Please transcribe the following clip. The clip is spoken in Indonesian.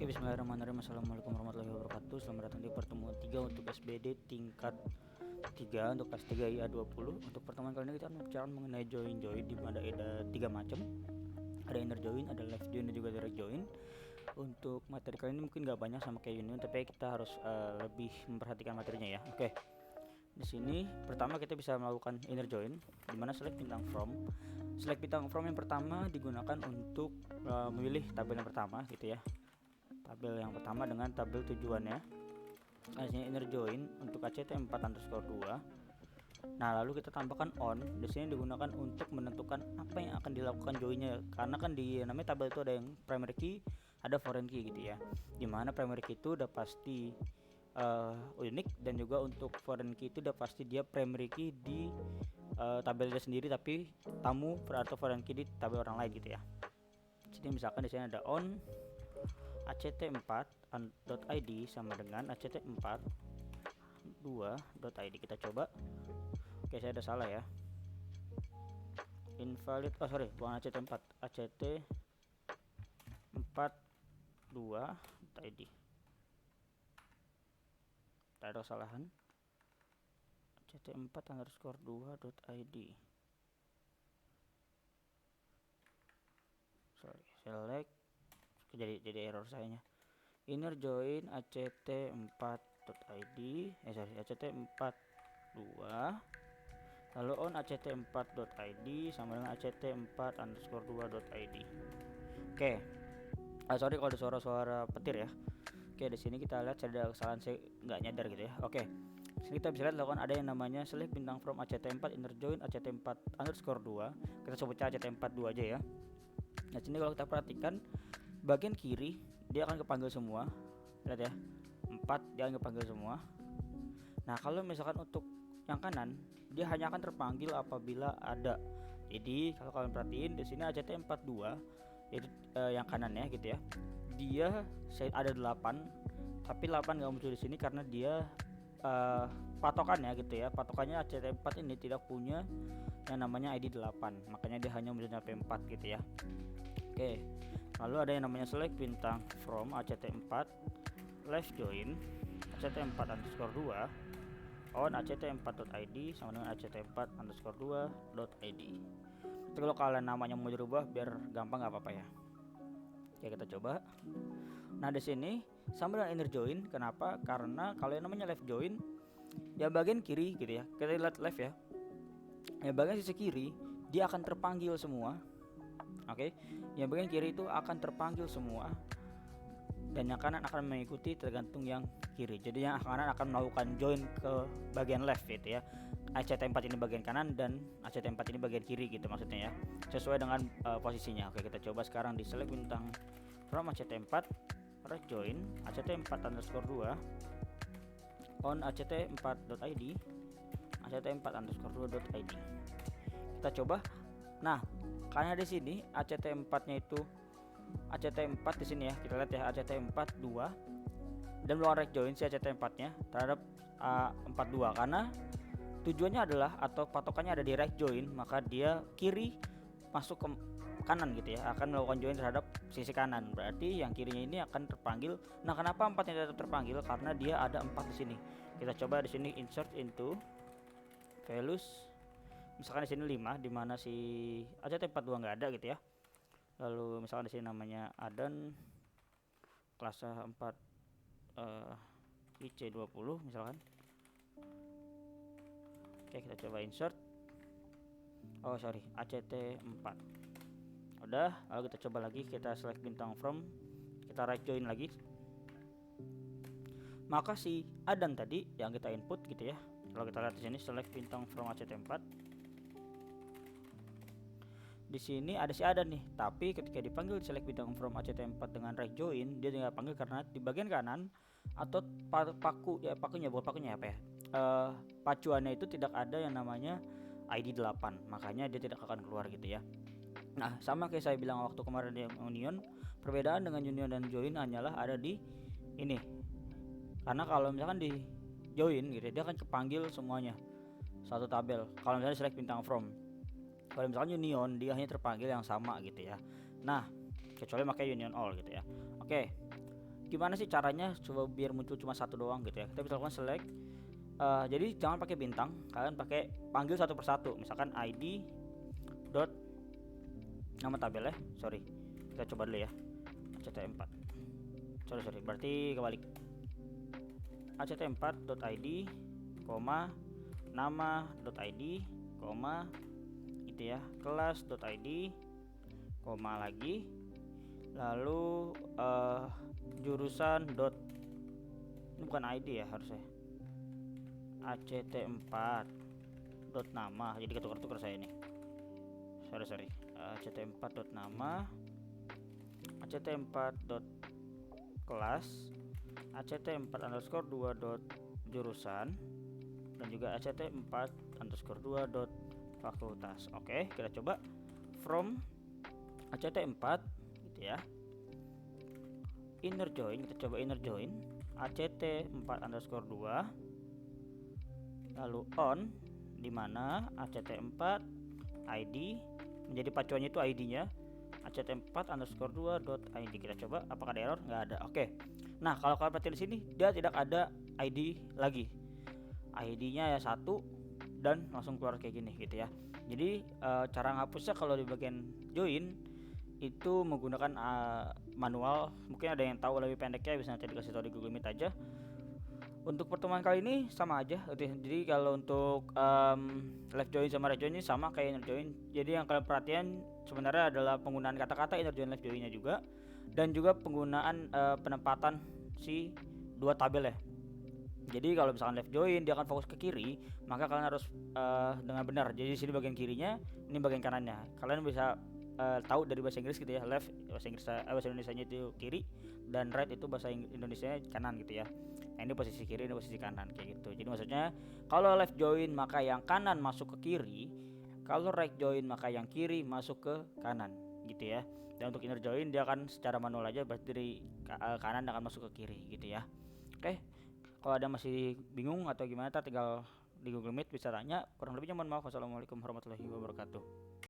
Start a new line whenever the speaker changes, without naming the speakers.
Oke, bismillahirrahmanirrahim. Assalamualaikum warahmatullahi wabarakatuh. Selamat datang di pertemuan 3 untuk SBD tingkat 3 untuk kelas 3 IA20. Untuk pertemuan kali ini kita akan bicara mengenai join, di mana ada 3 macam. Ada inner join, ada left join, dan juga direct join. Untuk materi kali ini mungkin gak banyak sama kayak union, tapi kita harus lebih memperhatikan materinya ya. Oke. Di sini pertama kita bisa melakukan inner join, dimana select bintang from. Select bintang from yang pertama digunakan untuk memilih tabel yang pertama gitu ya. Tabel yang pertama dengan tabel tujuannya. Nah, sini inner join untuk ACT4_2. Nah, lalu kita tambahkan on. Di sini digunakan untuk menentukan apa yang akan dilakukan joinnya. Karena kan di namanya tabel itu ada yang primary key, ada foreign key gitu ya. Dimana primary key itu udah pasti unik, dan juga untuk foreign key itu udah pasti dia primary key di tabelnya sendiri, tapi tamu atau foreign key di tabel orang lain gitu ya. Jadi misalkan di sini ada on act4.id sama dengan act4.2.id. Kita coba. Oke, saya ada salah ya, invalid. Bukan act4, act4.2.id. Tak ada kesalahan. act4_2.id. Select. Jadi error sayanya. Inner join act4.id, act4.2, lalu on act4.id sama dengan act4_2.id. Oke. Sorry kalau ada suara-suara petir ya. Oke, di sini kita lihat ada kesalahan, saya nggak nyadar gitu ya. Oke. Sini kita bisa lihat lakukan ada yang namanya select bintang from act4 inner join act4_2. Kita sebutnya act4.2 aja ya. Nah, sini kalau kita perhatikan bagian kiri dia akan kepanggil semua. Lihat ya, 4 dia akan kepanggil semua. Nah, kalau misalkan untuk yang kanan dia hanya akan terpanggil apabila ada. Jadi kalau kalian perhatiin di sini act4.2 itu yang kanan ya gitu ya. Dia ada 8, tapi 8 nggak muncul di sini karena dia patokannya gitu ya. Patokannya act4 ini tidak punya yang namanya ID 8, makanya dia hanya muncul sampai 4 gitu ya. Oke. Lalu ada yang namanya select bintang from act4 left join act4_2 on act4.id sama dengan act4_2.id. Tapi kalau kalian namanya mau dirubah biar gampang nggak apa-apa ya. Oke, kita coba. Nah, di sini sama dengan inner join. Kenapa? Karena kalau yang namanya left join ya bagian kiri gitu ya. Kita lihat left ya. Ya bagian sisi kiri dia akan terpanggil semua. Oke, yang bagian kiri itu akan terpanggil semua, dan yang kanan akan mengikuti tergantung yang kiri. Jadi yang kanan akan melakukan join ke bagian left gitu ya. act4 ini bagian kanan dan act4 ini bagian kiri gitu maksudnya ya, sesuai dengan posisinya. Oke, kita coba sekarang di select bintang from act4 right join act4_2 on act4.id act4_2.id. Kita coba. Nah, karena di sini act4-nya itu act4 di sini ya, kita lihat ya act4.2 dan melakukan right join si act4-nya terhadap 42 karena tujuannya adalah atau patokannya ada di right join, maka dia kiri masuk ke kanan gitu ya, akan melakukan join terhadap sisi kanan. Berarti yang kirinya ini akan terpanggil. Nah, kenapa 4-nya tetap terpanggil? Karena dia ada 4 di sini. Kita coba di sini insert into values. Misalkan di sini 5, di mana si act4.2 nggak ada gitu ya. Lalu misalkan di sini namanya adan kelas 4 IC20 misalkan. Oke, kita coba insert. act4. Udah, lalu kita coba lagi, kita select bintang from, kita right join lagi. Maka si adan tadi yang kita input gitu ya. Kalau kita lihat di sini select bintang from act4. Di sini ada si adan nih, tapi ketika dipanggil select bintang from act4 dengan right join, dia tinggal panggil karena di bagian kanan atau pakunya apa ya? Pacuannya itu tidak ada yang namanya ID 8, makanya dia tidak akan keluar gitu ya. Nah, sama kayak saya bilang waktu kemarin di union, perbedaan dengan union dan join hanyalah ada di ini. Karena kalau misalkan di join gitu, dia akan kepanggil semuanya satu tabel. Kalau misalnya select bintang from, kalau misalkan union dia hanya terpanggil yang sama gitu ya. Nah, kecuali pakai union all gitu ya. Oke, gimana sih caranya coba biar muncul cuma satu doang gitu ya. Kita bisa lakukan select. Jadi jangan pakai bintang, kalian pakai panggil satu persatu. Misalkan id dot nama tabel ya, sorry. Kita coba dulu ya. ACT4. Sorry, berarti kebalik. ACT4.id, nama.id, gitu ya, kelas.id, lagi, lalu jurusan dot, ini bukan id ya harusnya, ACT4 dot nama, jadi ketukar-tukar saya ini, sorry, ACT4 dot nama, ACT4 dot kelas, ACT4 underscore 2 dot jurusan, dan juga ACT4 underscore 2 dot fakultas. Oke, kita coba from ACT4 gitu ya, inner join, kita coba inner join ACT4 underscore 2, lalu on, dimana ACT4 ID menjadi pacuannya itu ID-nya ACT4 underscore 2 dot ID. Kita coba apakah ada error, nggak ada. Oke, nah kalau kalian perhatikan di sini dia tidak ada ID lagi, ID-nya ya 1 dan langsung keluar kayak gini gitu ya. Jadi cara ngapusnya kalau di bagian join itu menggunakan manual. Mungkin ada yang tahu lebih pendeknya bisa nanti dikasih tahu di Google Meet aja. Untuk pertemuan kali ini sama aja. Jadi kalau untuk left join sama right join ini sama kayak inner join. Jadi yang kalian perhatian sebenarnya adalah penggunaan kata-kata inner join left joinnya juga, dan juga penggunaan penempatan si dua tabel ya. Jadi kalau misalkan left join dia akan fokus ke kiri, maka kalian harus dengan benar. Jadi sini bagian kirinya, ini bagian kanannya. Kalian bisa tahu dari bahasa Inggris gitu ya, left bahasa Inggris, bahasa Indonesianya itu kiri, dan right itu bahasa Indonesia kanan gitu ya. Nah, ini posisi kiri, ini posisi kanan kayak gitu. Jadi maksudnya kalau left join maka yang kanan masuk ke kiri, kalau right join maka yang kiri masuk ke kanan gitu ya. Dan untuk inner join dia akan secara manual aja, berarti dari kanan akan masuk ke kiri gitu ya. Oke. Kalau ada masih bingung atau gimana, tinggal di Google Meet bisa tanya. Kurang lebihnya mohon maaf. Wassalamualaikum warahmatullahi wabarakatuh.